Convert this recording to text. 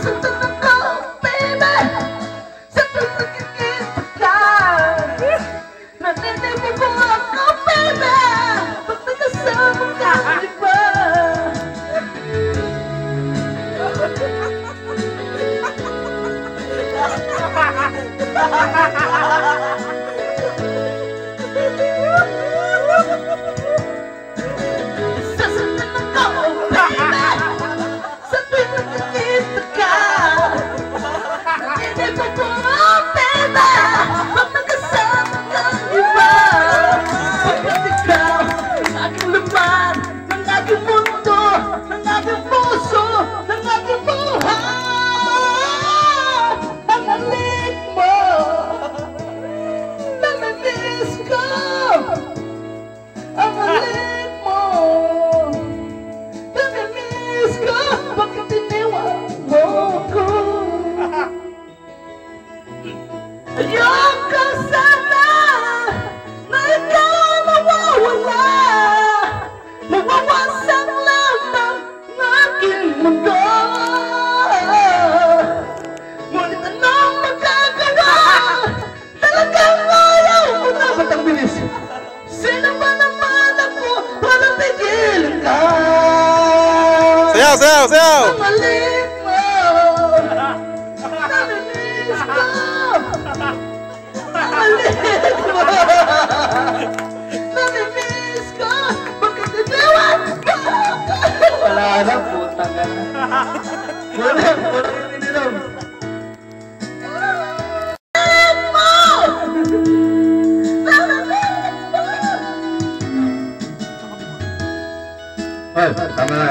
Sasaktan ako, baby. Sa pagkikita ka. Naninibig mo ako, baby. Pag nagkasama ka, iba. Sasaktan ako, baby. Sa tuwing nakikita ka. Naninibig mo ako, baby. Pag nagkasama ka, iba. Pagkat ikaw ang aking laman, ng aking mundo, ng aking puso, ng aking buhay. Ang halik mo, namimiss ko. Ang halik mo, namimiss ko. Bakit iniwan mo ko? Ayoko sana na ikaw nawawala. Nawawasak lamang ng aking mundo. Ngunit anong magagawa? Talagang ayaw mo na. Ba't ang bilis? Sino ba naman ako para tigilin ka? Sayaw, sayaw, sayaw! Ang halik mo, namimiss ko. Ang halik mo, namimiss ko. Bakit iniwan mo ako? Wala na, putang ka na. Wala yung ininom. Halik mo, namimiss ko. Ay, tama na.